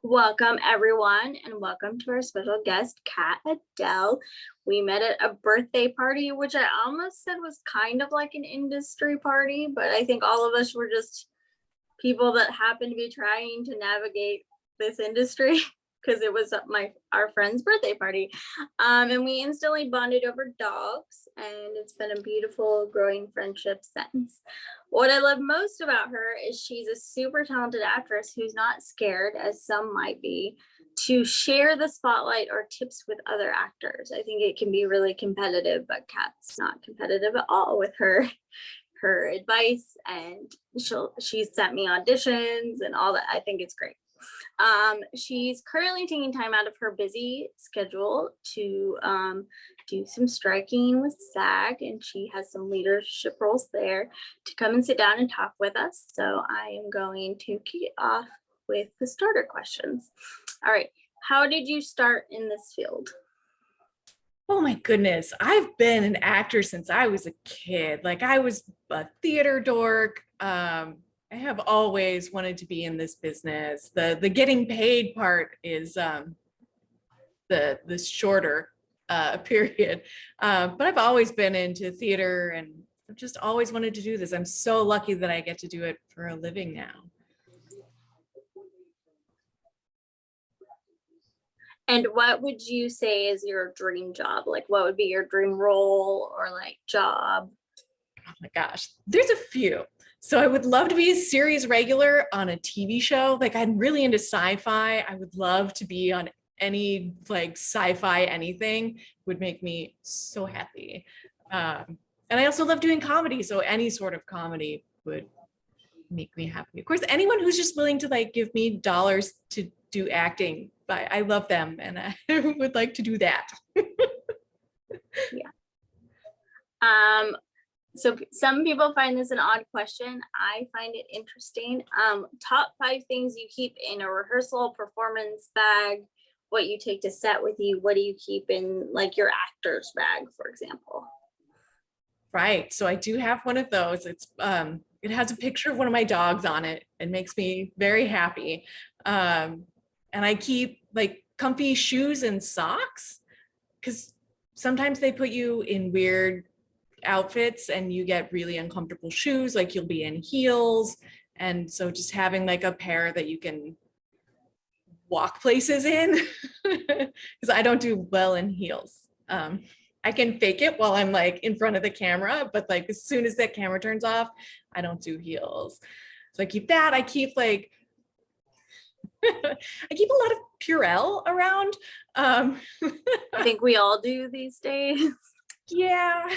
Welcome, everyone, and welcome to our special guest, Cat Adell. We met at a birthday party, which I almost said was kind of like an industry party, but I think all of us were just people that happened to be trying to navigate this industry because it was our friend's birthday party. And we instantly bonded over dogs, and it's been a beautiful growing friendship since. What I love most about her is she's a super talented actress who's not scared, as some might be, to share the spotlight or tips with other actors. I think it can be really competitive, but Kat's not competitive at all with her advice, and she's sent me auditions and all that. I think it's great. She's currently taking time out of her busy schedule to do some striking with SAG, and she has some leadership roles there to come and sit down and talk with us. So I am going to kick it off with the starter questions. All right, how did you start in this field? Oh my goodness. I've been an actor since I was a kid. Like I was a theater dork. I have always wanted to be in this business. The getting paid part is the shorter period. But I've always been into theater and I've just always wanted to do this. I'm so lucky that I get to do it for a living now. And what would you say is your dream job? Like, what would be your dream role or like job? Oh my gosh, there's a few. So I would love to be a series regular on a TV show. Like I'm really into sci-fi. I would love to be on any like sci-fi anything. Would make me so happy. And I also love doing comedy. So any sort of comedy would make me happy. Of course, anyone who's just willing to like give me dollars to do acting, I love them and I would like to do that. Yeah. So some people find this an odd question. I find it interesting. Top 5 things you keep in a rehearsal performance bag, what you take to set with you, what do you keep in like your actor's bag, for example? Right. So I do have one of those. It has a picture of one of my dogs on it. It makes me very happy. And I keep like comfy shoes and socks because sometimes they put you in weird outfits and you get really uncomfortable shoes, like you'll be in heels. And so just having like a pair that you can walk places in, because I don't do well in heels. I can fake it while I'm like in front of the camera, but like as soon as that camera turns off, I don't do heels. So I keep that. I keep like, I keep a lot of Purell around. I think we all do these days. Yeah.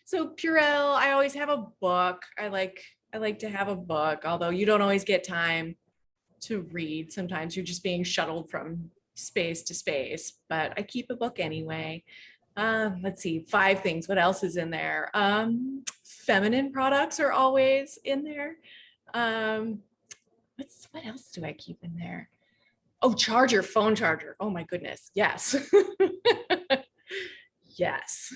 So Purell, I always have a book. I like to have a book, although you don't always get time to read. Sometimes you're just being shuttled from space to space, but I keep a book anyway. Let's see, 5 things. What else is in there? Feminine products are always in there. What else do I keep in there? Oh, phone charger. Oh my goodness. Yes. Yes.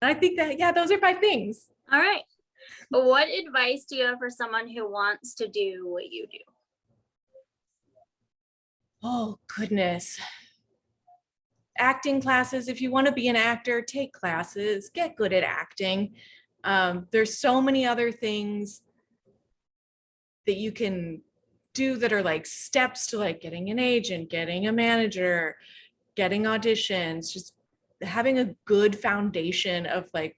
I think that, yeah, those are 5 things. All right. What advice do you have for someone who wants to do what you do? Oh, goodness. Acting classes. If you want to be an actor, take classes, get good at acting. There's so many other things that you can do that are like steps to like getting an agent, getting a manager, getting auditions, just having a good foundation of like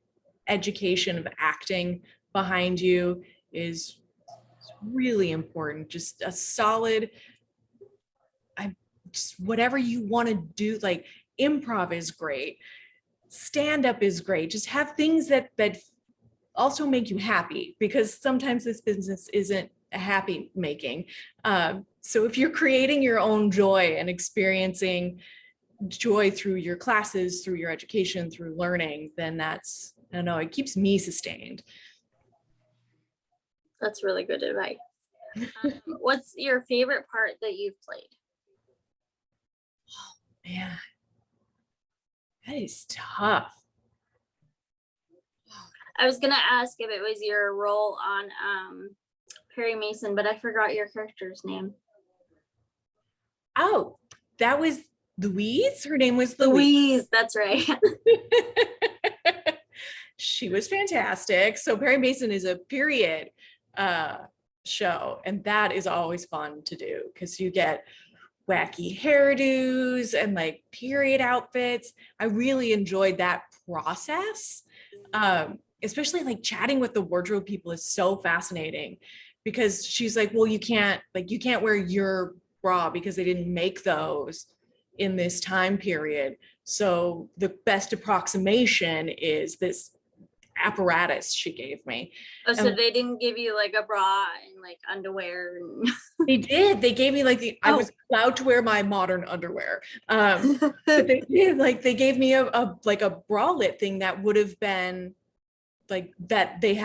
education of acting behind you is really important. Just a solid, just whatever you want to do, like improv is great, stand-up is great. Just have things that also make you happy, because sometimes this business isn't a happy making. So if you're creating your own joy and experiencing joy through your classes, through your education, through learning, then that's, I don't know, it keeps me sustained. That's really good advice. What's your favorite part that you've played? Oh man, that is tough. I was gonna ask if it was your role on Perry Mason, but I forgot your character's name. Oh, that was Louise. Her name was Louise. Louise, that's right. She was fantastic. So Perry Mason is a period show, and that is always fun to do because you get wacky hairdos and like period outfits. I really enjoyed that process. Especially like chatting with the wardrobe people is so fascinating because she's like, well, you can't wear your bra because they didn't make those in this time period. So the best approximation is this apparatus she gave me. Oh, so And they didn't give you like a bra and like underwear and they did. They gave me like I was allowed to wear my modern underwear. But they did they gave me a like a bralette thing that would have been like that they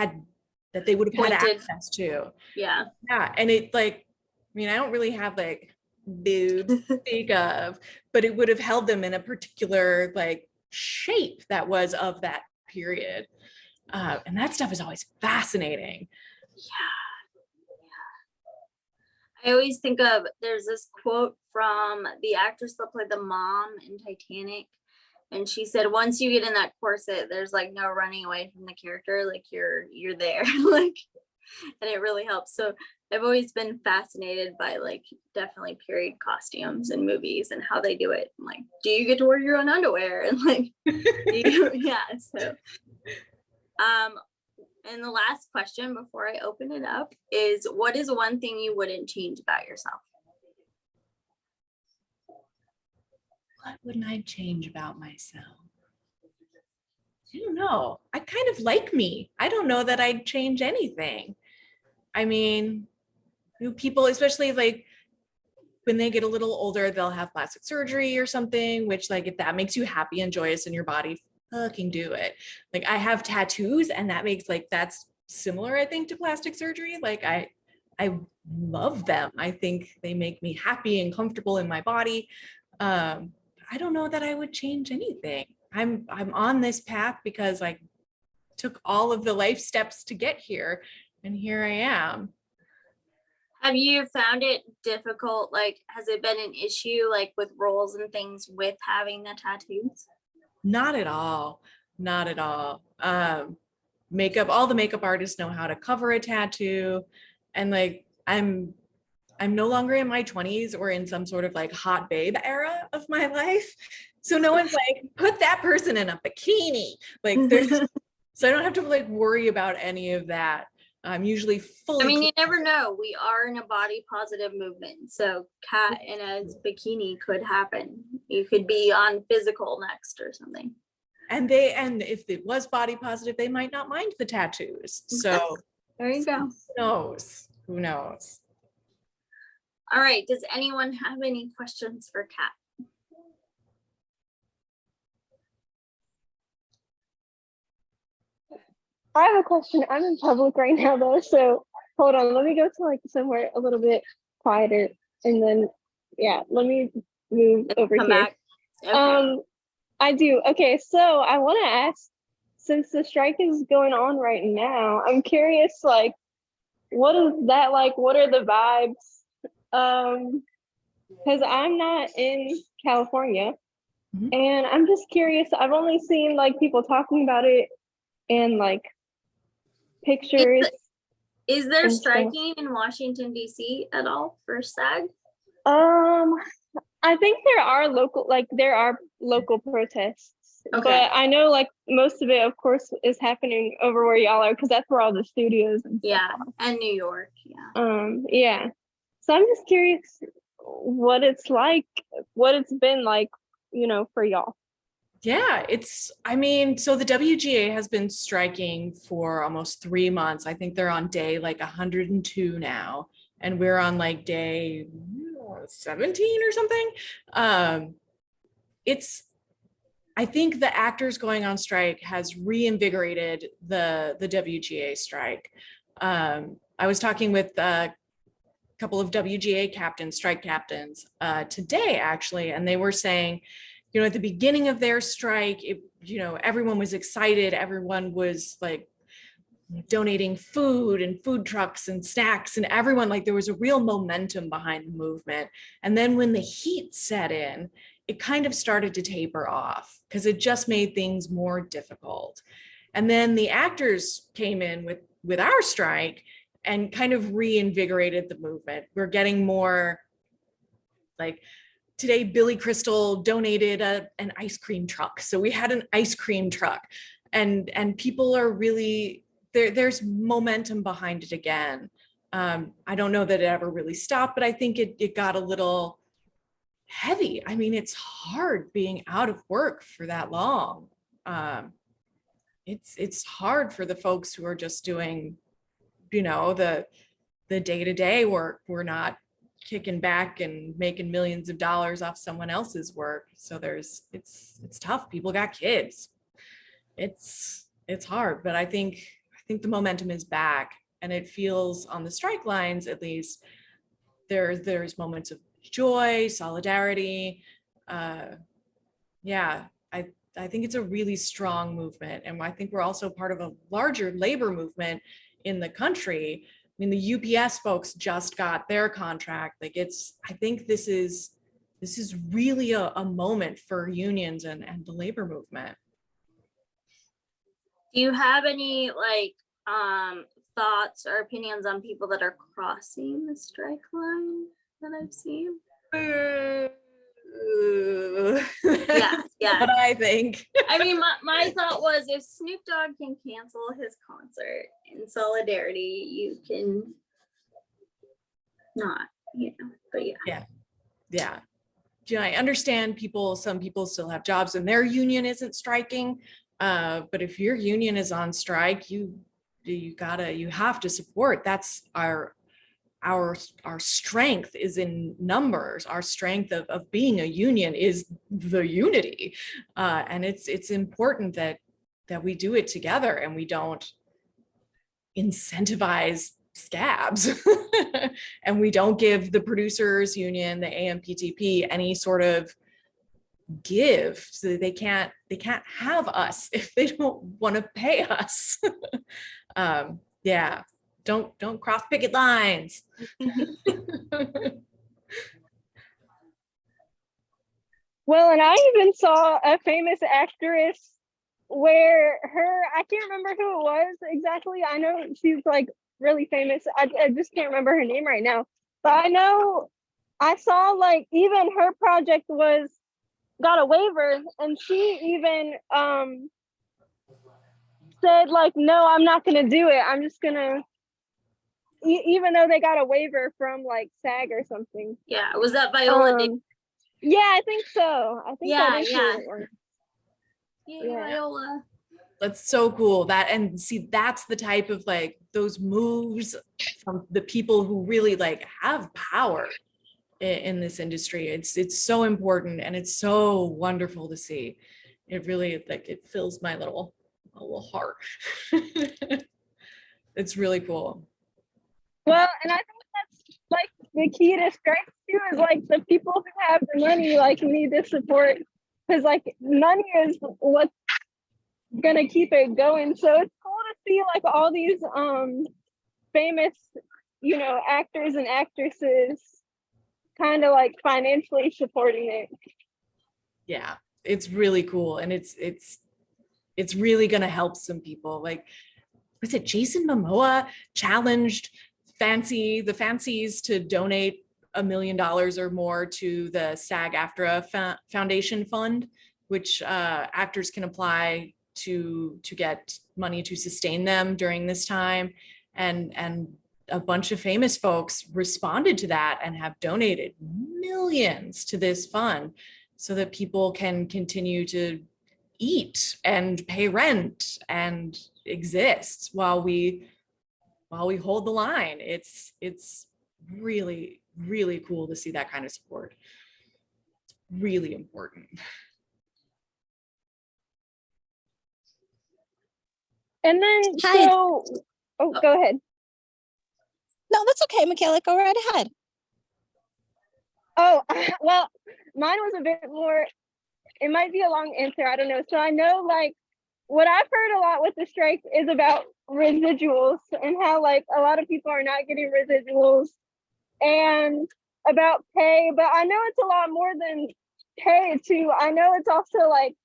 would have had access to. Yeah. Yeah. And it I don't really have like boobs to speak of, but it would have held them in a particular like shape that was of that period. And that stuff is always fascinating. Yeah. I always think of, there's this quote from the actress that played the mom in Titanic. And she said, once you get in that corset, there's like no running away from the character. Like you're there. Like, and it really helps. So I've always been fascinated by like definitely period costumes and movies and how they do it. And like, do you get to wear your own underwear? And like, yeah. So, and the last question before I open it up is, what is one thing you wouldn't change about yourself? What wouldn't I change about myself? I don't know. I kind of like me. I don't know that I'd change anything. I mean, people, especially like when they get a little older, they'll have plastic surgery or something, which like if that makes you happy and joyous in your body, fucking do it. Like I have tattoos and that makes that's similar, I think, to plastic surgery. Like I love them. I think they make me happy and comfortable in my body. I don't know that I would change anything. I'm on this path because I took all of the life steps to get here, and here I am. Have you found it difficult? Like, has it been an issue like with roles and things with having the tattoos? Not at all. Not at all. Makeup, all the makeup artists know how to cover a tattoo. And like, I'm no longer in my 20s or in some sort of like hot babe era of my life. So no one's like, put that person in a bikini. Like so I don't have to like worry about any of that. I'm usually fully. I mean, you never know. We are in a body positive movement. So Cat in a bikini could happen. You could be on physical next or something. And if it was body positive, they might not mind the tattoos. So there you go. Who knows? All right. Does anyone have any questions for Cat? I have a question. I'm in public right now though, so hold on. Let me go to like somewhere a little bit quieter, and then let me move over here. Back. Okay. I do. Okay, so I want to ask, since the strike is going on right now, I'm curious, like, what is that like? What are the vibes? Because I'm not in California, and I'm just curious. I've only seen like people talking about it and like pictures. Is there striking in Washington, D.C. at all for SAG? I think there are local protests. Okay. But I know like most of it, of course, is happening over where y'all are, because that's where all the studios and stuff are. And New York. Yeah. So I'm just curious what it's like, what it's been like, for y'all. Yeah, so the WGA has been striking for almost 3 months. I think they're on day like 102 now, and we're on like day 17 or something. I think the actors going on strike has reinvigorated the WGA strike. I was talking with a couple of WGA strike captains today, actually, and they were saying, at the beginning of their strike, everyone was excited. Everyone was like donating food and food trucks and snacks, and everyone, like there was a real momentum behind the movement. And then when the heat set in, it kind of started to taper off because it just made things more difficult. And then the actors came in with our strike and kind of reinvigorated the movement. We're getting more like, today Billy Crystal donated an ice cream truck. So we had an ice cream truck, and people are really, there's momentum behind it again. I don't know that it ever really stopped, but I think it got a little heavy. I mean, it's hard being out of work for that long. It's hard for the folks who are just doing, the day-to-day work. We're not kicking back and making millions of dollars off someone else's work. So it's tough. People got kids. It's hard, but I think the momentum is back, and it feels, on the strike lines at least, there's moments of joy, solidarity. Yeah, I think it's a really strong movement, and I think we're also part of a larger labor movement in the country. I mean, the UPS folks just got their contract. Like, I think this is really a moment for unions and the labor movement. Do you have any thoughts or opinions on people that are crossing the strike line that I've seen? Yeah. What I think. I mean, my thought was, if Snoop Dogg can cancel his concert in solidarity, you can not, but Yeah. I understand some people still have jobs and their union isn't striking. But if your union is on strike, you have to support. That's our strength is in numbers. Our strength of being a union is the unity. And it's important that we do it together, and we don't incentivize scabs and we don't give the producers union, the AMPTP, any sort of give, so that they can't have us if they don't want to pay us. Yeah, don't cross picket lines. Well, and I even saw a famous actress where I can't remember who it was exactly. I know she's like really famous. I just can't remember her name right now. But I know I saw like even her project got a waiver, and she even said like, no, I'm not gonna do it. I'm just gonna, even though they got a waiver from like SAG or something. Yeah, was that Viola? Yeah, I think so. I think that is yeah. Yeah, Viola. That's so cool. And see, that's the type of like those moves from the people who really like have power in this industry. It's so important, and it's so wonderful to see. It really, like, it fills my little heart. It's really cool. Well, and I think that's like the key to strikes too, is like the people who have the money like need to support, because like money is what's gonna keep it going. So it's cool to see like all these famous, actors and actresses kind of like financially supporting it. Yeah, it's really cool, and it's really gonna help some people. Like, was it Jason Momoa challenged the Fancies to donate $1 million or more to the SAG-AFTRA Foundation Fund, which actors can apply to get money to sustain them during this time, and a bunch of famous folks responded to that and have donated millions to this fund so that people can continue to eat and pay rent and exist while we hold the line. It's really, really cool to see that kind of support. It's really important. And then, go ahead. No, that's okay, Michaela, go right ahead. Oh, well, mine was a bit more, it might be a long answer, I don't know. So I know like what I've heard a lot with the strikes is about residuals and how like a lot of people are not getting residuals and about pay, but I know it's a lot more than pay too. I know it's also like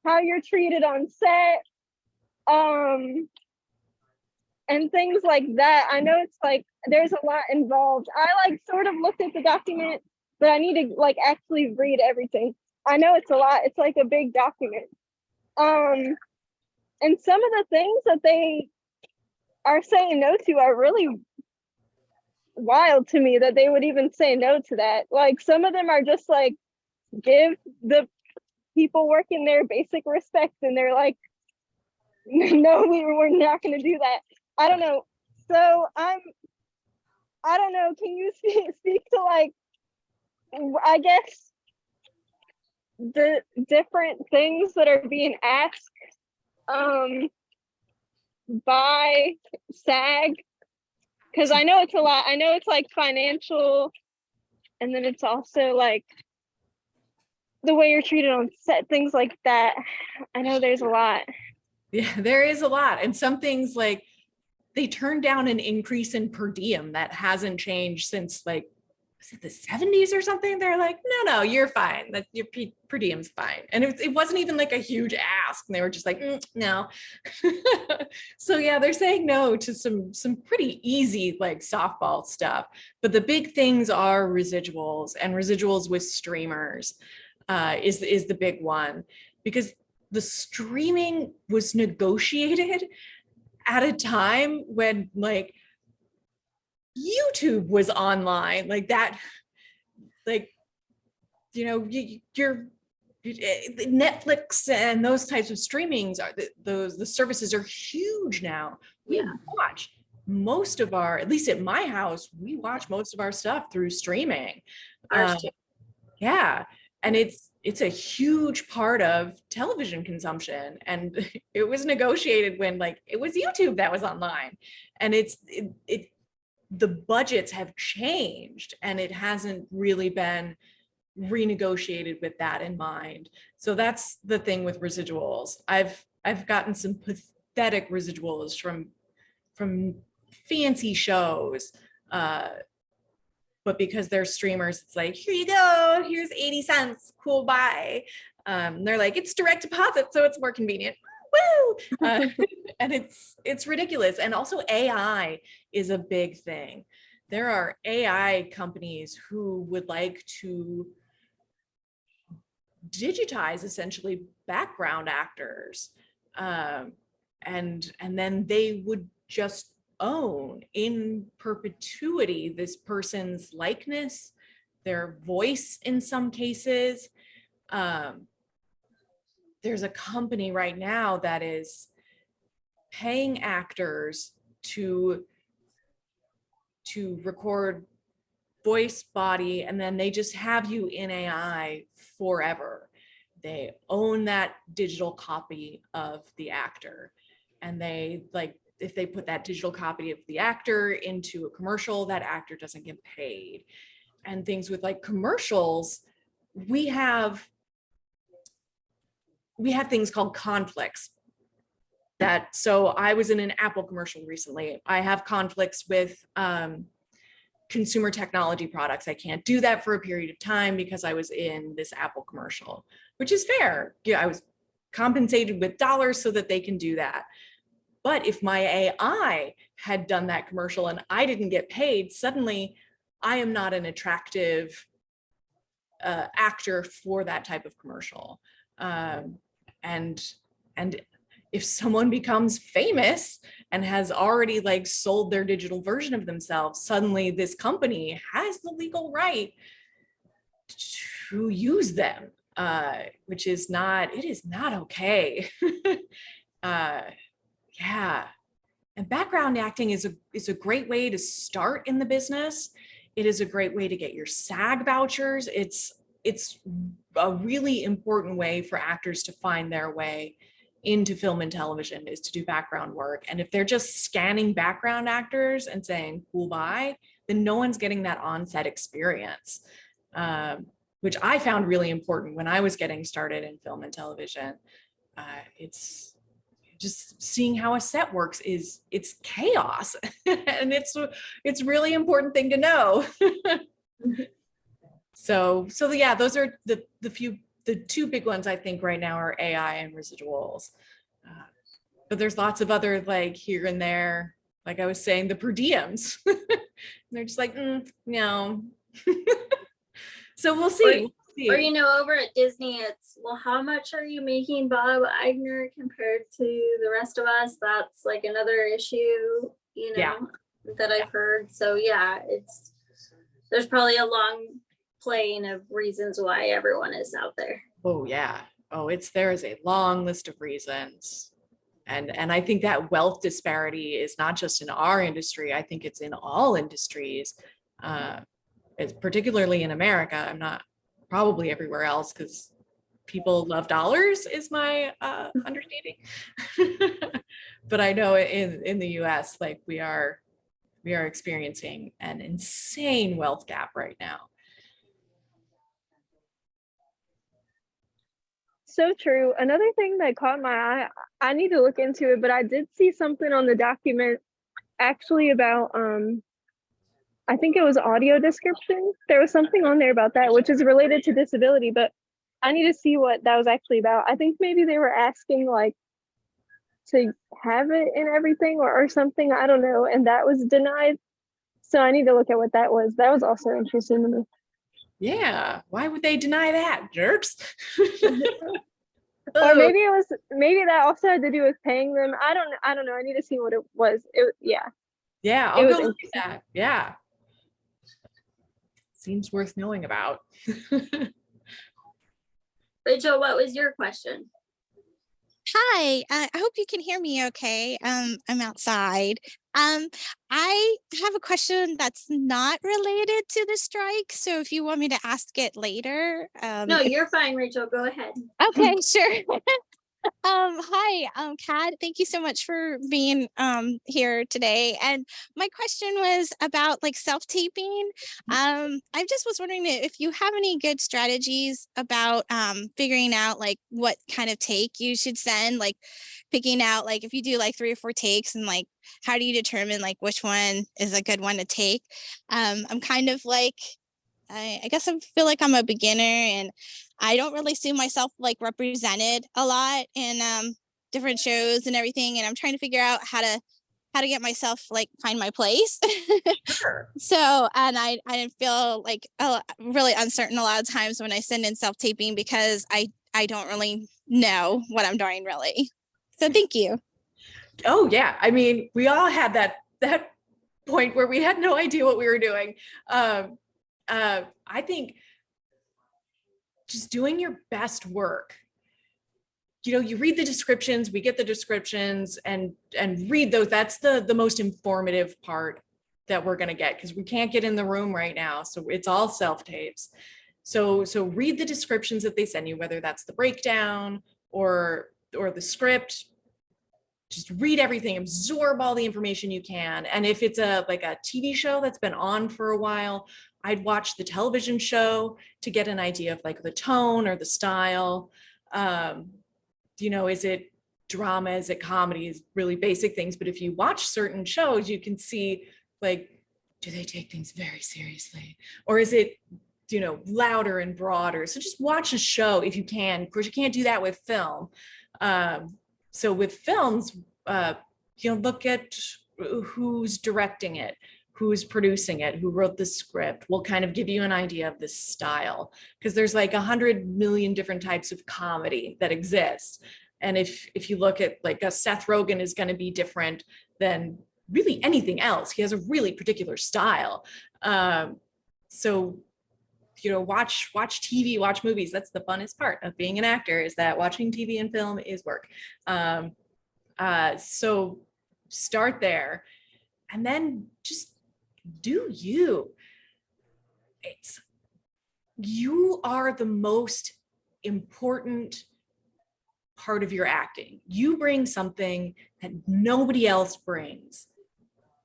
how you're treated on set, and things like that. I know it's like there's a lot involved. I like sort of looked at the document, but I need to like actually read everything. I know it's a lot. It's like a big document. And some of the things that they are saying no to are really wild to me, that they would even say no to that. Like some of them are just like, give the people working there basic respect, and they're like, no, we're not going to do that. I don't know. So I don't know. Can you speak to like, I guess the different things that are being asked by SAG? Because I know it's a lot. I know it's like financial, and then it's also like the way you're treated on set, things like that. I know there's a lot. Yeah, there is a lot. And some things like they turned down an increase in per diem that hasn't changed since like, was it the 70s or something? They're like, no, you're fine. That your per diem's fine. And it wasn't even like a huge ask. And they were just like, no. So yeah, they're saying no to some pretty easy like softball stuff. But the big things are residuals, and residuals with streamers is the big one, because the streaming was negotiated at a time when like YouTube was online, like that, like, you know, you're Netflix and those types of streamings are the services are huge now. We watch most of our, at least at my house, we watch most of our stuff through streaming. Ours too. Yeah. And it's a huge part of television consumption. And it was negotiated when like it was YouTube that was online. And the budgets have changed, and it hasn't really been renegotiated with that in mind. So that's the thing with residuals. I've gotten some pathetic residuals from fancy shows. But because they're streamers, it's like, here you go, here's 80 cents, cool, bye. They're like, it's direct deposit, so it's more convenient. Woo! And it's ridiculous. And also AI is a big thing. There are AI companies who would like to digitize essentially background actors. And then they would just own in perpetuity this person's likeness, their voice in some cases. There's a company right now that is paying actors to record voice, body, and then they just have you in AI forever. They own that digital copy of the actor, and they like, if they put that digital copy of the actor into a commercial, that actor doesn't get paid. And things with like commercials, we have things called conflicts. So I was in an Apple commercial recently. I have conflicts with consumer technology products. I can't do that for a period of time because I was in this Apple commercial, which is fair. Yeah, I was compensated with dollars so that they can do that. But if my AI had done that commercial and I didn't get paid, suddenly I am not an attractive actor for that type of commercial. And if someone becomes famous and has already like sold their digital version of themselves, suddenly this company has the legal right to use them, which is not, it is not okay. Yeah. And background acting is a great way to start in the business. It is a great way to get your SAG vouchers. It's a really important way for actors to find their way into film and television, is to do background work. And if they're just scanning background actors and saying, cool, bye, then no one's getting that on-set experience, which I found really important when I was getting started in film and television. It's just seeing how a set works it's chaos. And it's really important thing to know. So yeah, those are the two big ones I think right now are AI and residuals. But there's lots of other, like, here and there, like I was saying, the per diems. They're just like, no. So we'll see. Or, you know, over at Disney, it's, well, how much are you making Bob Iger compared to the rest of us? That's like another issue, you know, that I've heard. So yeah, there's probably a long plane of reasons why everyone is out there. Oh yeah. Oh, there is a long list of reasons. And I think that wealth disparity is not just in our industry. I think it's in all industries. It's particularly in America. I'm not probably everywhere else because people love dollars is my understanding. But I know in the US, like we are experiencing an insane wealth gap right now. So true. Another thing that caught my eye, I need to look into it, but I did see something on the document actually about I think it was audio description. There was something on there about that, which is related to disability, but I need to see what that was actually about. I think maybe they were asking like to have it in everything or something. I don't know. And that was denied. So I need to look at what that was. That was also interesting to me. Yeah. Why would they deny that, jerks? Or maybe that also had to do with paying them. I don't know. I need to see what it was. Yeah. Yeah, I'll go look at that. Yeah. Seems worth knowing about. Rachel, what was your question? Hi, I hope you can hear me okay. I'm outside. I have a question that's not related to the strike. So if you want me to ask it later. No, you're fine, Rachel. Go ahead. Okay, sure. Hi, Kat, thank you so much for being here today. And my question was about like self-taping. I just was wondering if you have any good strategies about figuring out like what kind of take you should send, like picking out like if you do like 3 or 4 takes and like how do you determine like which one is a good one to take? I'm kind of like I guess I feel like I'm a beginner and I don't really see myself like represented a lot in different shows and everything. And I'm trying to figure out how to get myself like find my place. Sure. So, and I feel like really uncertain a lot of times when I send in self-taping because I don't really know what I'm doing really. So thank you. Oh yeah. I mean, we all had that point where we had no idea what we were doing. I think just doing your best work. You know, you read the descriptions, we get the descriptions and read those. That's the most informative part that we're going to get because we can't get in the room right now. So it's all self-tapes. So read the descriptions that they send you, whether that's the breakdown or the script. Just read everything, absorb all the information you can. And if it's like a TV show that's been on for a while, I'd watch the television show to get an idea of like the tone or the style. You know, is it drama? Is it comedy? Is really basic things. But if you watch certain shows, you can see like, do they take things very seriously? Or is it, you know, louder and broader? So just watch a show if you can. Of course, you can't do that with film. So with films, you know, look at who's directing it, who's producing it, who wrote the script will kind of give you an idea of the style because there's like 100 million different types of comedy that exist. And if you look at like a Seth Rogen is going to be different than really anything else. He has a really particular style. So, you know, watch TV, watch movies. That's the funnest part of being an actor is that watching TV and film is work. So start there and then just do you. You are the most important part of your acting. You bring something that nobody else brings.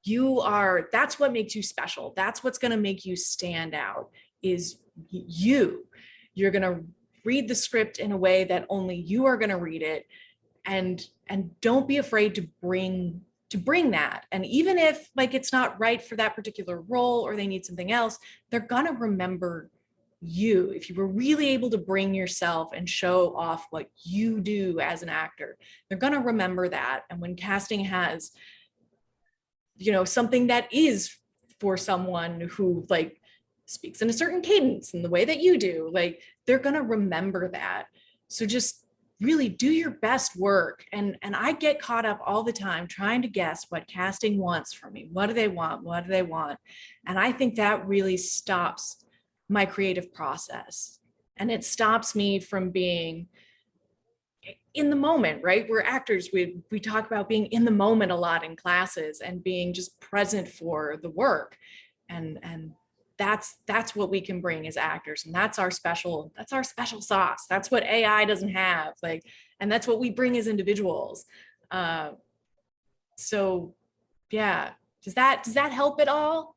That's what makes you special. That's what's going to make you stand out is you're going to read the script in a way that only you are going to read it. and don't be afraid to bring that. And even if like it's not right for that particular role or they need something else, they're gonna remember you. If you were really able to bring yourself and show off what you do as an actor, they're gonna remember that. And when casting has, you know, something that is for someone who like speaks in a certain cadence in the way that you do, like they're gonna remember that. So just really do your best work. And I get caught up all the time trying to guess what casting wants from me. What do they want? What do they want? And I think that really stops my creative process. And it stops me from being in the moment, right? We're actors. We talk about being in the moment a lot in classes and being just present for the work. And that's what we can bring as actors. And that's our special sauce. That's what AI doesn't have. Like, and that's what we bring as individuals. So yeah, does that help at all?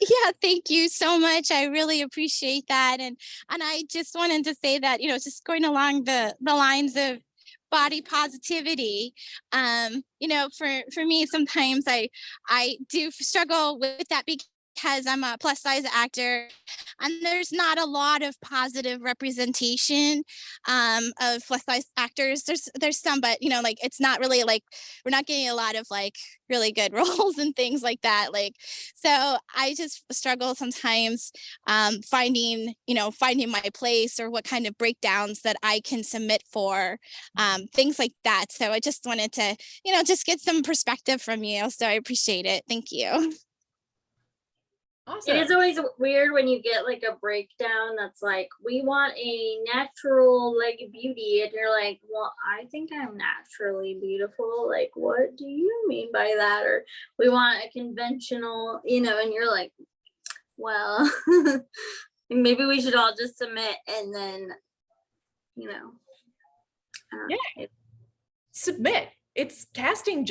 Yeah, thank you so much. I really appreciate that. And I just wanted to say that, you know, just going along the lines of body positivity, you know, for me, sometimes I do struggle with that because I'm a plus size actor and there's not a lot of positive representation of plus size actors. There's some, but you know, like it's not really like we're not getting a lot of like really good roles and things like that. Like, so I just struggle sometimes finding my place or what kind of breakdowns that I can submit for, things like that. So I just wanted to, you know, just get some perspective from you. So I appreciate it. Thank you. Awesome. It is always weird when you get like a breakdown that's like, we want a natural like beauty, and you're like, well, I think I'm naturally beautiful. Like, what do you mean by that? Or we want a conventional, you know, and you're like, well, maybe we should all just submit and then, you know. Yeah. Submit. It's casting's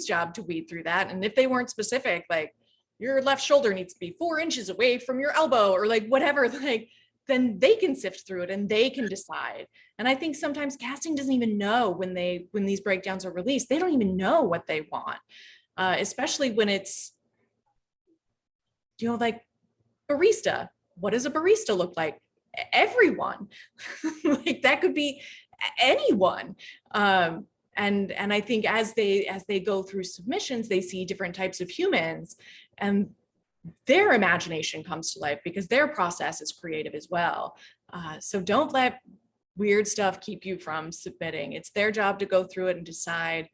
job to weed through that. And if they weren't specific, like your left shoulder needs to be 4 inches away from your elbow or like whatever, like then they can sift through it and they can decide. And I think sometimes casting doesn't even know when these breakdowns are released, they don't even know what they want, especially when it's, you know, like barista. What does a barista look like? Everyone. Like that could be anyone. And I think as they go through submissions, they see different types of humans and their imagination comes to life because their process is creative as well. So don't let weird stuff keep you from submitting. It's their job to go through it and decide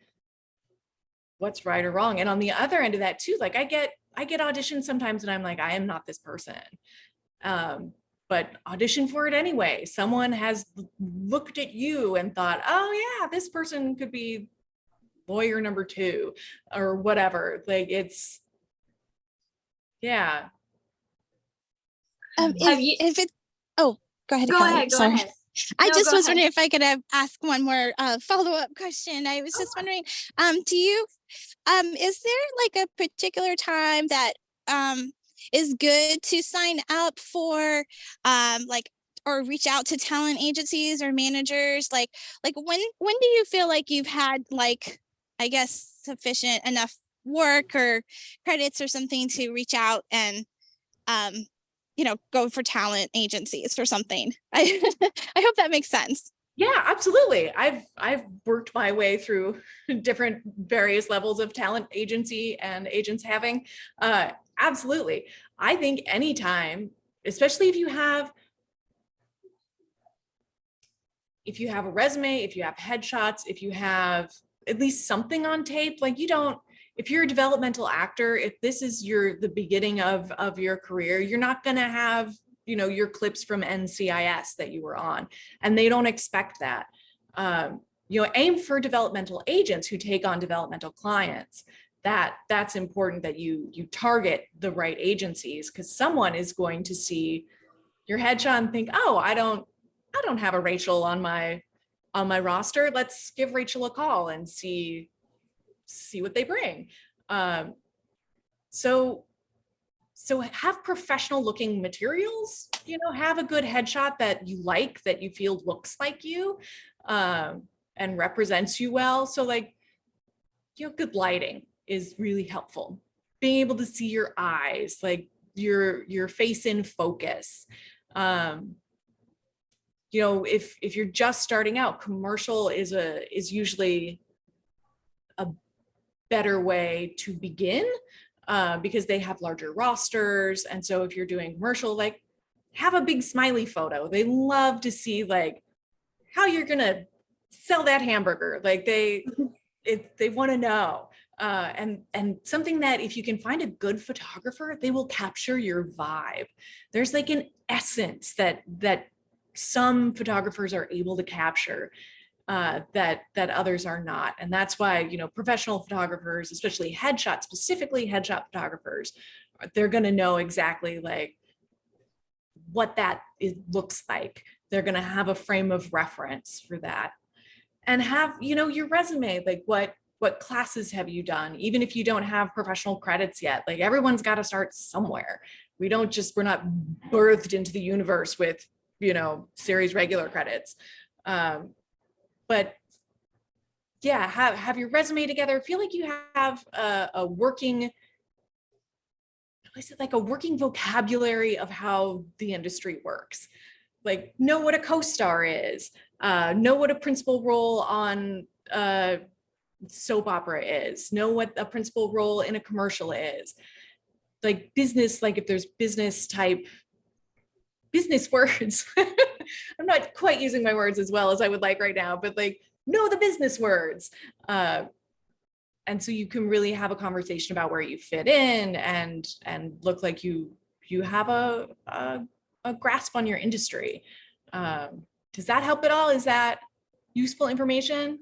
what's right or wrong. And on the other end of that too, like I get auditions sometimes and I'm like, I am not this person. But audition for it anyway. Someone has looked at you and thought, oh yeah, this person could be lawyer number 2 or whatever. Like it's, yeah. If it, oh, go ahead. Go ahead. I No, just was ahead. wondering if I could ask one more follow-up question. I was just wondering, do you, is there like a particular time that is good to sign up for like or reach out to talent agencies or managers? Like when do you feel like you've had like, I guess, sufficient enough work or credits or something to reach out and you know, go for talent agencies or something? I hope that makes sense. Yeah, absolutely. I've worked my way through different various levels of talent agency and agents having. Absolutely. I think anytime, especially if you have a resume, if you have headshots, if you have at least something on tape, like if you're a developmental actor, if this is the beginning of your career, you're not going to have, you know, your clips from NCIS that you were on, and they don't expect that. You know, aim for developmental agents who take on developmental clients. That's important that you target the right agencies, because someone is going to see your headshot and think, oh, I don't have a Rachel on my roster. Let's give Rachel a call and see what they bring. So have professional looking materials, you know, have a good headshot that you like, that you feel looks like you. and represents you well. So like, you know, good lighting is really helpful. Being able to see your eyes, like your face in focus. You know, if you're just starting out, commercial is usually a better way to begin, because they have larger rosters. And so if you're doing commercial, like, have a big smiley photo. They love to see like how you're gonna sell that hamburger. Like they want to know. And something that if you can find a good photographer, they will capture your vibe. There's like an essence that some photographers are able to capture, that others are not. And that's why, you know, professional photographers, especially specifically headshot photographers, they're going to know exactly like what that looks like. They're going to have a frame of reference for that. And have, you know, your resume, like what classes have you done? Even if you don't have professional credits yet, like everyone's got to start somewhere. We're not birthed into the universe with, you know, series regular credits. But yeah, have your resume together. Feel like you have a working, like a working vocabulary of how the industry works. Like know what a co-star is, know what a principal role on soap opera is, know what a principal role in a commercial is. Like business, like if there's business words. I'm not quite using my words as well as I would like right now, but like know the business words. And so you can really have a conversation about where you fit in and look like you have a grasp on your industry. Does that help at all? Is that useful information?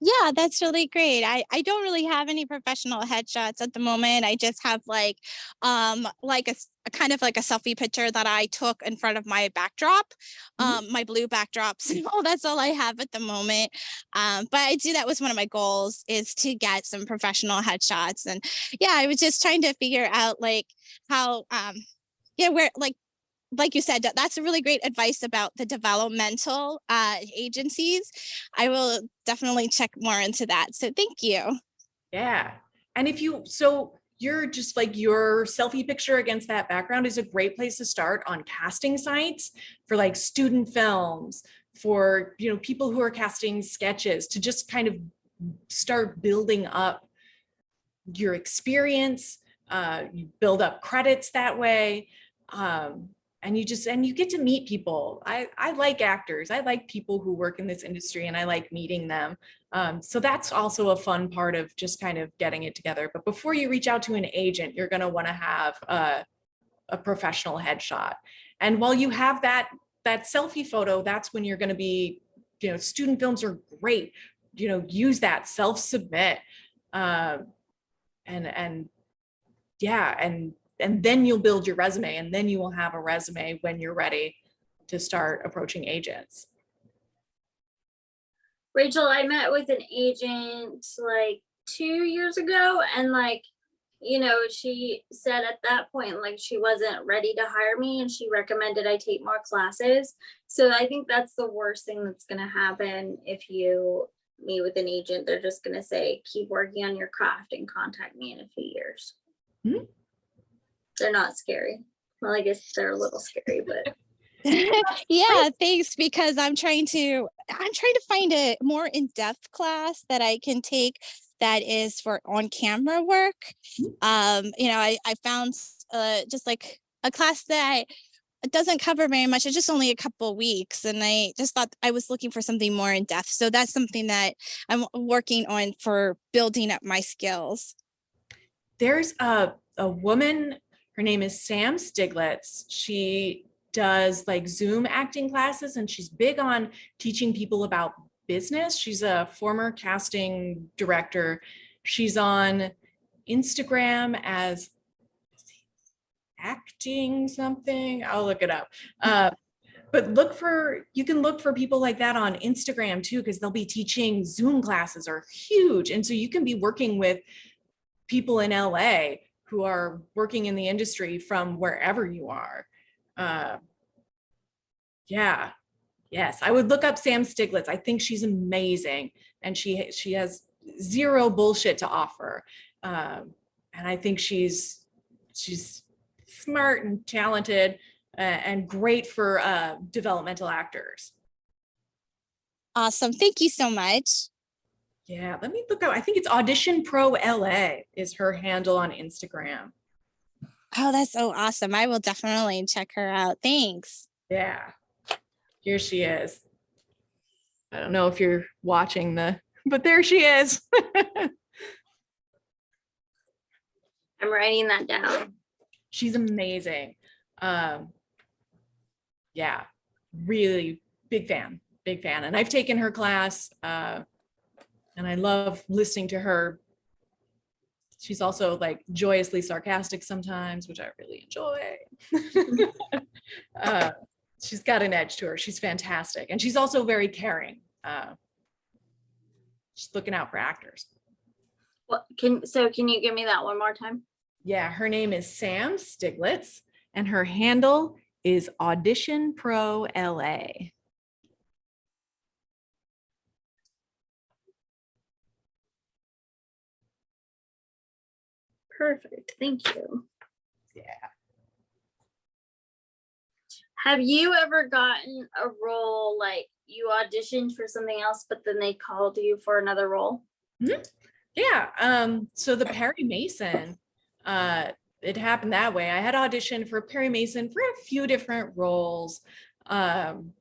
Yeah, that's really great. I don't really have any professional headshots at the moment. I just have like a kind of like a selfie picture that I took in front of my backdrop, my blue backdrop. So that's all I have at the moment. But I do, that was one of my goals, is to get some professional headshots. And yeah, I was just trying to figure out like how yeah, where like you said, that's a really great advice about the developmental agencies. I will definitely check more into that. So thank you. Yeah. And so you're just like your selfie picture against that background is a great place to start on casting sites for like student films, for, you know, people who are casting sketches, to just kind of start building up your experience. You build up credits that way. And you get to meet people. I like actors. I like people who work in this industry, and I like meeting them. So that's also a fun part of just kind of getting it together. But before you reach out to an agent, you're going to want to have a professional headshot. And while you have that selfie photo, that's when you're going to be, you know, student films are great. You know, use that, self-submit, and yeah, and then you'll build your resume, and then you will have a resume when you're ready to start approaching agents. Rachel, I met with an agent like 2 years ago, and like, you know, she said at that point, like, she wasn't ready to hire me, and she recommended I take more classes. So I think that's the worst thing that's going to happen if you meet with an agent. They're just going to say, keep working on your craft and contact me in a few years. Mm-hmm. They're not scary. Well, I guess they're a little scary, but yeah, thanks, because I'm trying to find a more in-depth class that I can take that is for on-camera work. You know, I found just like a class that it doesn't cover very much. It's just only a couple of weeks, and I just thought I was looking for something more in depth. So that's something that I'm working on for building up my skills. There's a woman, her name is Sam Stiglitz. She does like Zoom acting classes, and she's big on teaching people about business. She's a former casting director. She's on Instagram as acting something. I'll look it up. But you can look for people like that on Instagram too, because they'll be teaching. Zoom classes are huge. And so you can be working with people in LA who are working in the industry from wherever you are. Yeah. Yes, I would look up Sam Stiglitz. I think she's amazing, and she has zero bullshit to offer, and I think she's smart and talented and great for developmental actors. Awesome. Thank you so much. Yeah, let me look up. I think it's Audition Pro LA is her handle on Instagram. Oh, that's so awesome. I will definitely check her out. Thanks. Yeah, here she is. I don't know if you're watching but there she is. I'm writing that down. She's amazing. Yeah, really big fan. And I've taken her class and I love listening to her. She's also like joyously sarcastic sometimes, which I really enjoy. She's got an edge to her. She's fantastic. And she's also very caring. She's looking out for actors. Well, can you give me that one more time? Yeah, her name is Sam Stiglitz and her handle is Audition Pro LA. Perfect. Thank you. Yeah. Have you ever gotten a role like you auditioned for something else, but then they called you for another role? Mm-hmm. Yeah. So the Perry Mason, it happened that way. I had auditioned for Perry Mason for a few different roles. And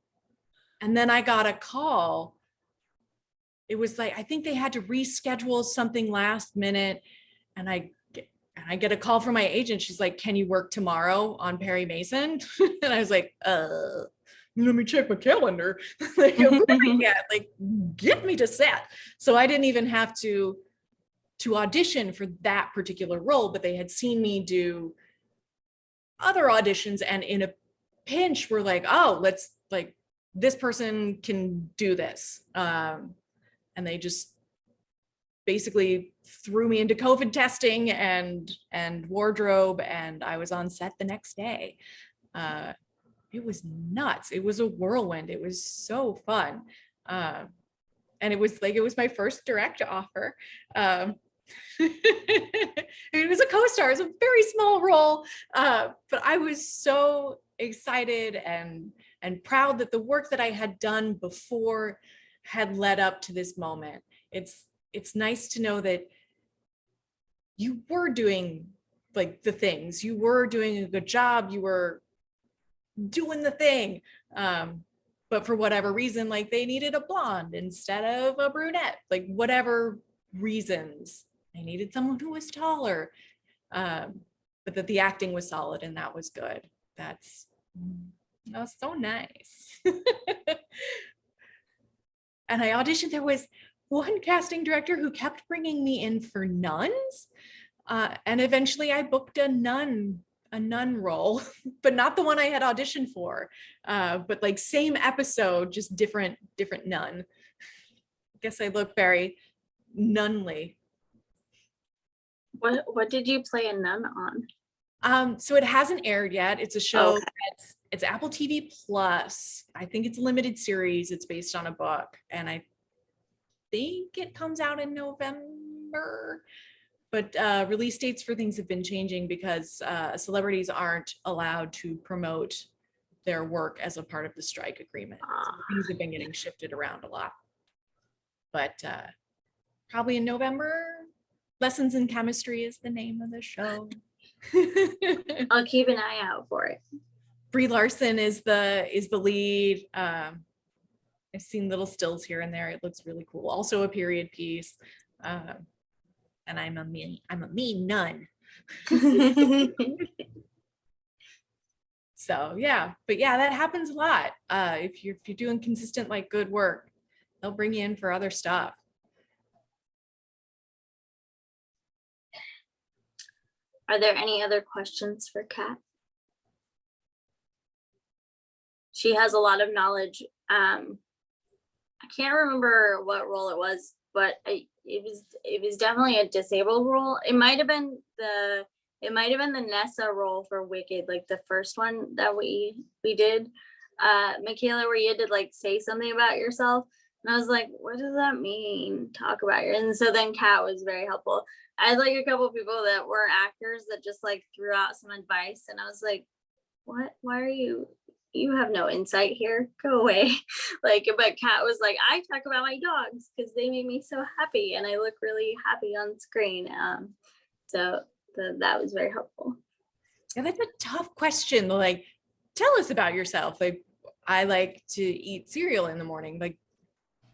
then I got a call. It was like, I think they had to reschedule something last minute. And I get a call from my agent. She's like, can you work tomorrow on Perry Mason? And I was like, let me check my calendar. Like, yeah, like get me to set. So I didn't even have to audition for that particular role, but they had seen me do other auditions and in a pinch were like, oh, let's like, this person can do this. And they just basically threw me into COVID testing and wardrobe, and I was on set the next day. It was nuts. It was a whirlwind. It was so fun. And it was my first direct offer. It was a co-star. It was a very small role, but I was so excited and proud that the work that I had done before had led up to this moment. It's nice to know that you were doing like the things, you were doing a good job, you were doing the thing. But for whatever reason, like they needed a blonde instead of a brunette, like whatever reasons, I needed someone who was taller, but that the acting was solid and that was good. That was so nice. And I auditioned. There was one casting director who kept bringing me in for nuns. And eventually I booked a nun role, but not the one I had auditioned for, but like same episode, just different nun. I guess I look very nunly. What did you play a nun on? So it hasn't aired yet. It's a show. Okay. It's Apple TV Plus. I think it's a limited series. It's based on a book, and I think it comes out in November. But release dates for things have been changing because celebrities aren't allowed to promote their work as a part of the strike agreement. So things have been getting shifted around a lot. But probably in November. Lessons in Chemistry is the name of the show. I'll keep an eye out for it. Brie Larson is the lead. I've seen little stills here and there. It looks really cool. Also a period piece. And I'm a mean nun. So yeah, but yeah, that happens a lot. If you're doing consistent, like good work, they'll bring you in for other stuff. Are there any other questions for Kat? She has a lot of knowledge. I can't remember what role it was, but it was definitely a disabled role. It might have been the Nessa role for Wicked, like the first one that we did. Michaela, where you had to like say something about yourself. And I was like, what does that mean? Talk about your, and so then Kat was very helpful. I had like a couple of people that were actors that just like threw out some advice, and I was like, what? Why are you have no insight here, go away. Like, but Kat was like, I talk about my dogs because they make me so happy and I look really happy on screen. So that was very helpful. Yeah, that's a tough question. Like, tell us about yourself. Like, I like to eat cereal in the morning. Like,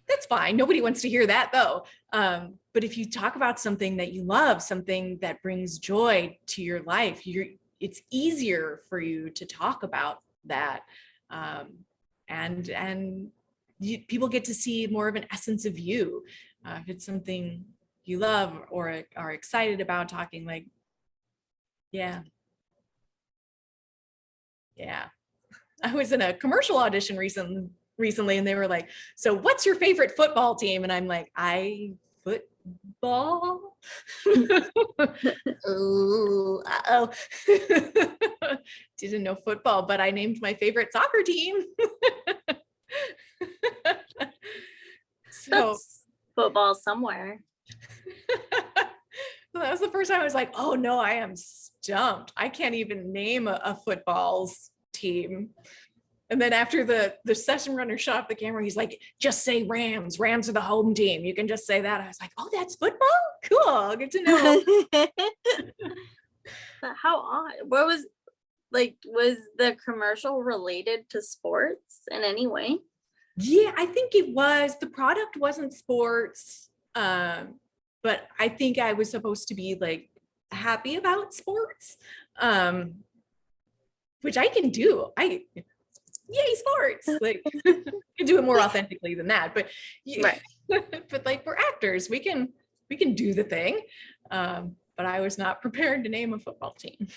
that's fine. Nobody wants to hear that though. But if you talk about something that you love, something that brings joy to your life, it's easier for you to talk about that. And people get to see more of an essence of you. If it's something you love or are excited about talking, like, yeah. I was in a commercial audition recently and they were like, so what's your favorite football team? And I'm like, football? Oh, uh-oh. Didn't know football, but I named my favorite soccer team. So that's football somewhere. So that was the first time I was like, oh no, I am stumped. I can't even name a football's team. And then after the session runner shot off the camera, he's like, just say Rams. Rams are the home team. You can just say that. I was like, oh, that's football? Cool. Good to know. How odd. What was the commercial related to sports in any way? Yeah, I think it was. The product wasn't sports. But I think I was supposed to be like happy about sports, which I can do. Yay, sports! Like, can do it more authentically than that. But right. But like, we're actors, we can do the thing. But I was not prepared to name a football team.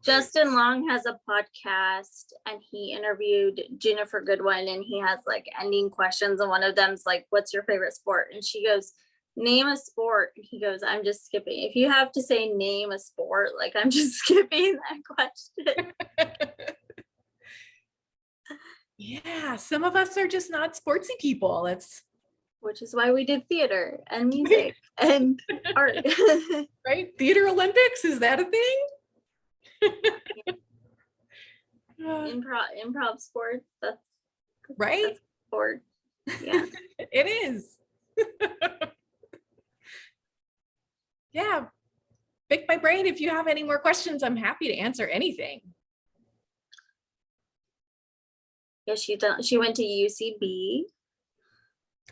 Justin Long has a podcast and he interviewed Jennifer Goodwin and he has like ending questions. And one of them's like, what's your favorite sport? And she goes, name a sport. And he goes, I'm just skipping. If you have to say name a sport, like I'm just skipping that question. Yeah, some of us are just not sportsy people. Which is why we did theater and music and art. Right? Theater Olympics, is that a thing? Improv sports, that's right. That's sport. Yeah. It is. Yeah. Pick my brain if you have any more questions. I'm happy to answer anything. Yeah, she went to UCB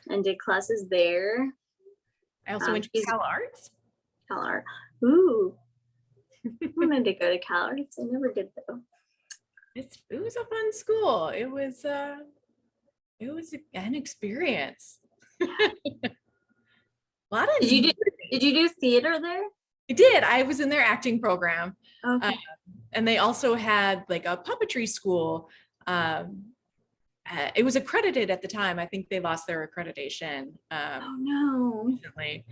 and did classes there. I also went to Cal Arts. Cal Art. Ooh. I wanted to go to Cal Arts. I never did though. It was a fun school. It was an experience. A lot of Did you do theater there? I did. I was in their acting program. Okay. And they also had like a puppetry school. It was accredited at the time. I think they lost their accreditation Oh no. recently.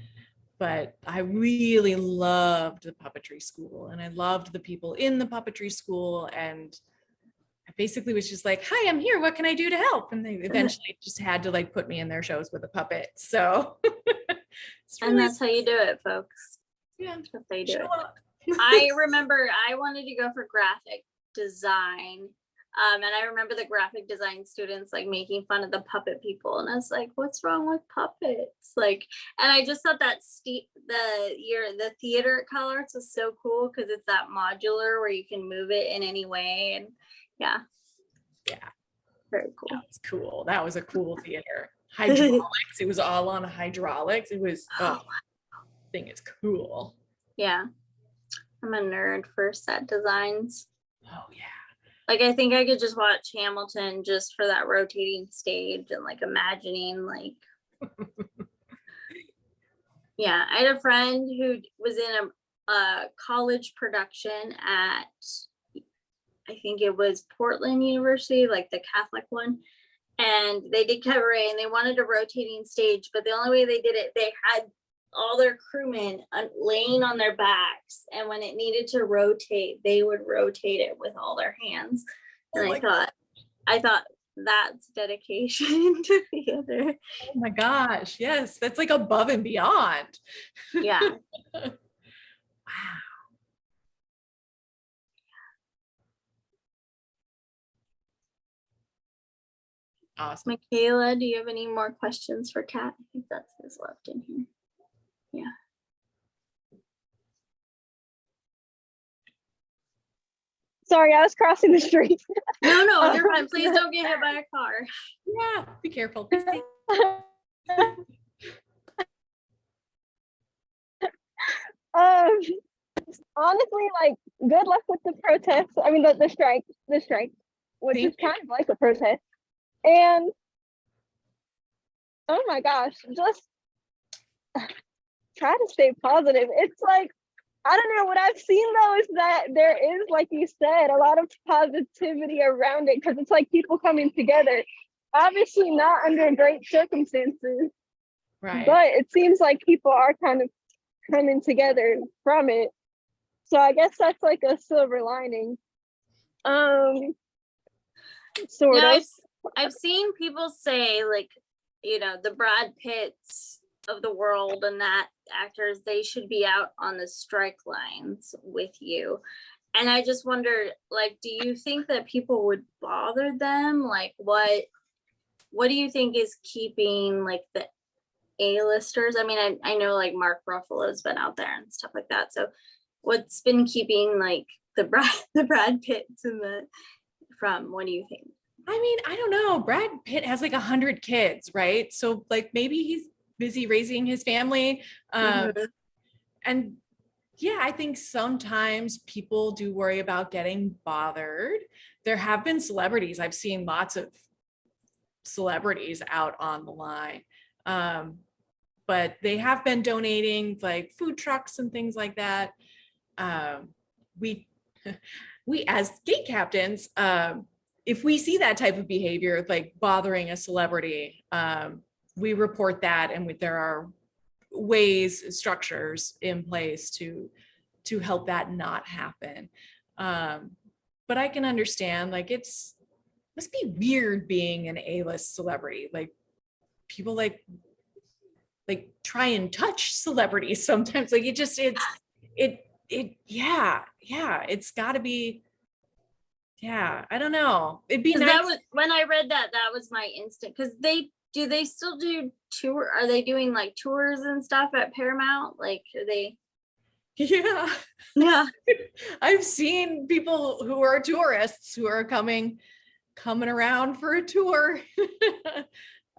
But I really loved the puppetry school and I loved the people in the puppetry school. And I basically was just like, hi, I'm here. What can I do to help? And they eventually just had to like put me in their shows with a puppet. So. And that's how you do it, folks. Yeah. That's how you do it. I remember I wanted to go for graphic design. And I remember the graphic design students like making fun of the puppet people. And I was like, what's wrong with puppets? Like, and I just thought that the theater at Cal Arts was so cool because it's that modular where you can move it in any way. And yeah. Very cool. That was cool. That was a cool theater. Hydraulics. It was all on hydraulics. It was, thing is cool. Yeah. I'm a nerd for set designs. Oh yeah. Like, I think I could just watch Hamilton just for that rotating stage and like imagining like, yeah, I had a friend who was in a college production at, I think it was Portland University, like the Catholic one. And they did cabaret and they wanted a rotating stage, but the only way they did it, they had all their crewmen laying on their backs, and when it needed to rotate, they would rotate it with all their hands. And my I thought that's dedication to theater. Oh my gosh, yes, that's like above and beyond. Yeah. Wow. Awesome. Michaela, do you have any more questions for Kat? I think that's his left in here. Yeah. Sorry, I was crossing the street. No, you're fine. Please don't get hit by a car. Yeah, be careful. Honestly, like, good luck with the protests. I mean, the strike, which Thank is kind of like a protest. And oh my gosh, just try to stay positive. It's like, I don't know, what I've seen though is that there is, like you said, a lot of positivity around it because it's like people coming together. Obviously not under great circumstances, Right. but it seems like people are kind of coming together from it. So I guess that's like a silver lining. Sort Yeah, of. I've seen people say, like, you know, the Brad Pitts of the world and that actors, they should be out on the strike lines with you. And I just wondered, like, do you think that people would bother them? Like, what do you think is keeping, like, the A-listers? I mean, I know, like, Mark Ruffalo's been out there and stuff like that. So what's been keeping, like, the Brad Pitts and from, what do you think? I mean, I don't know. Brad Pitt has like 100 kids, right? So like maybe he's busy raising his family. And yeah, I think sometimes people do worry about getting bothered. There have been celebrities. I've seen lots of celebrities out on the line. But they have been donating like food trucks and things like that. We as gate captains, if we see that type of behavior, like bothering a celebrity, we report that, and there are ways, structures in place to help that not happen. But I can understand, like, must be weird being an A-list celebrity. Like people like try and touch celebrities sometimes. Like it's gotta be. Yeah, I don't know. It'd be nice. That was when I read that was my instinct, because they still do tour? Are they doing like tours and stuff at Paramount? Like, are they? Yeah. I've seen people who are tourists who are coming around for a tour.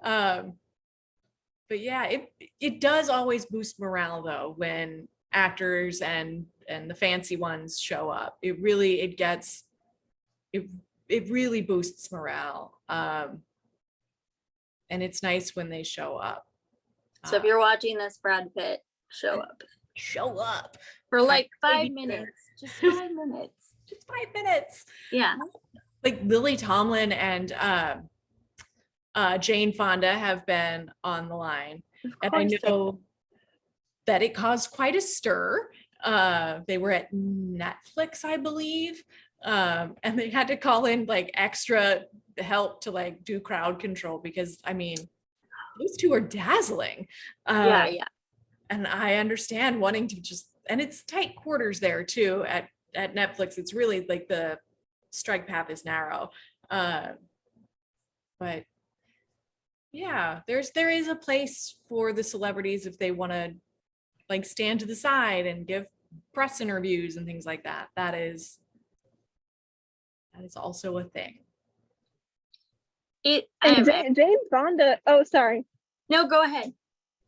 But yeah, it does always boost morale though when actors and the fancy ones show up. It really boosts morale. And it's nice when they show up. So if you're watching this, Brad Pitt, show up for like 5 minutes. Just 5 minutes. Just 5 minutes. Yeah. Like Lily Tomlin and Jane Fonda have been on the line, and I know that it caused quite a stir. They were at Netflix, I believe, and they had to call in like extra help to like do crowd control, because I mean, those two are dazzling. Yeah. And I understand wanting to and it's tight quarters there too at Netflix. It's really like the strike path is narrow. But yeah, there is a place for the celebrities if they want to like stand to the side and give press interviews and things like that. That is also a thing. Jane Fonda. Oh, sorry. No, go ahead.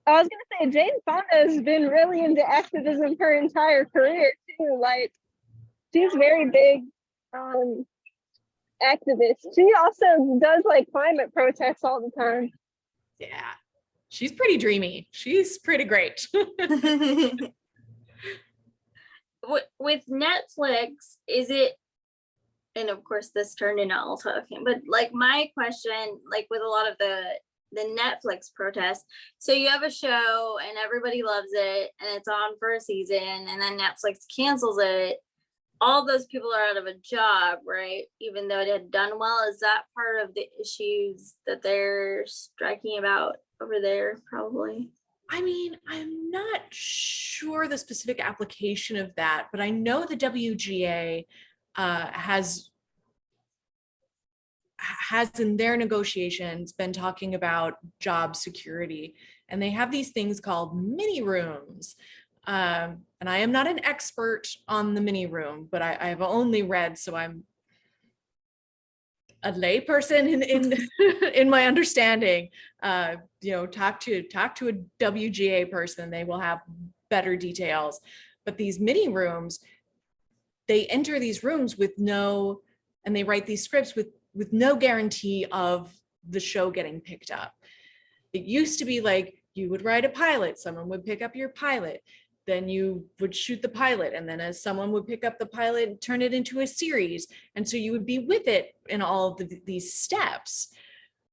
I was gonna say Jane Fonda has been really into activism her entire career too. Like, she's very big activist. She also does like climate protests all the time. Yeah, she's pretty dreamy. She's pretty great. With Netflix, is it, and of course this turned into all talking, but like my question, like with a lot of the Netflix protests, so you have a show and everybody loves it and it's on for a season and then Netflix cancels it. all those people are out of a job, right? Even though it had done well. Is that part of the issues that they're striking about over there? Probably. I mean, I'm not sure the specific application of that, but I know the WGA has in their negotiations been talking about job security, and they have these things called mini rooms. And I am not an expert on the mini room, but I have only read, so I'm a lay person in in my understanding. You know, talk to a WGA person, they will have better details. But these mini rooms, they enter these rooms with no, and they write these scripts with no guarantee of the show getting picked up. It used to be like you would write a pilot, someone would pick up your pilot, then you would shoot the pilot, and then as someone would pick up the pilot and turn it into a series, and so you would be with it in all of these steps.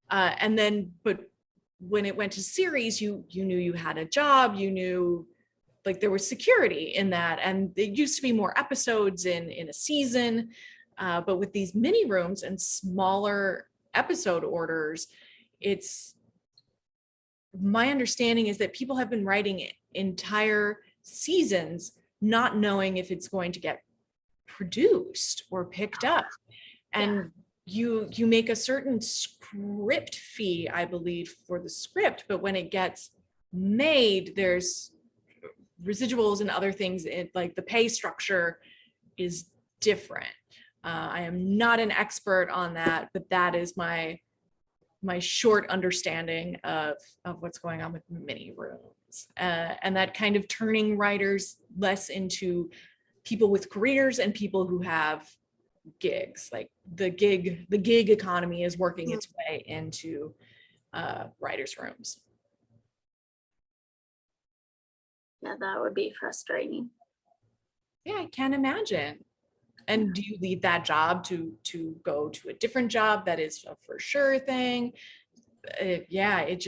And then, but when it went to series, you knew you had a job, you knew like there was security in that, and it used to be more episodes in a season. But with these mini rooms and smaller episode orders, it's my understanding is that people have been writing entire seasons not knowing if it's going to get produced or picked up. And you make a certain script fee, I believe, for the script, but when it gets made, there's residuals and other things. Like the pay structure is different. I am not an expert on that, but that is my short understanding of what's going on with mini rooms, and that kind of turning writers less into people with careers and people who have gigs. Like the gig economy is working its way into writers' rooms. Yeah, that would be frustrating. Yeah, I can imagine. And do you leave that job to go to a different job that is a for sure thing? Yeah, it's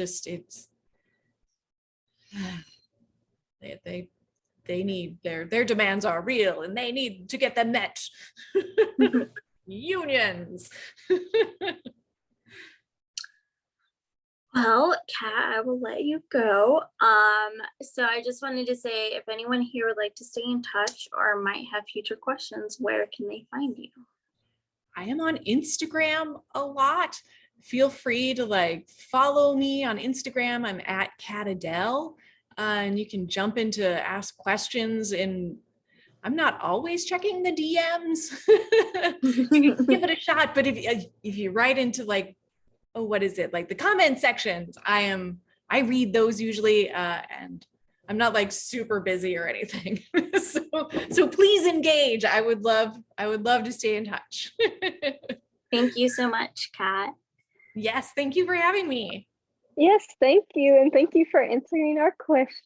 they need their demands are real and they need to get them met. Unions. Well, Kat, I will let you go. So I just wanted to say, if anyone here would like to stay in touch or might have future questions, where can they find you? I am on Instagram a lot. Feel free to like follow me on Instagram. I'm at Cat Adell, and you can jump in to ask questions. And I'm not always checking the DMs. Give it a shot. But if you write into like, oh, what is it? Like the comment sections, I read those usually, and I'm not like super busy or anything. So please engage. I would love to stay in touch. Thank you so much, Kat. Yes, thank you for having me. Yes, thank you. And thank you for answering our questions.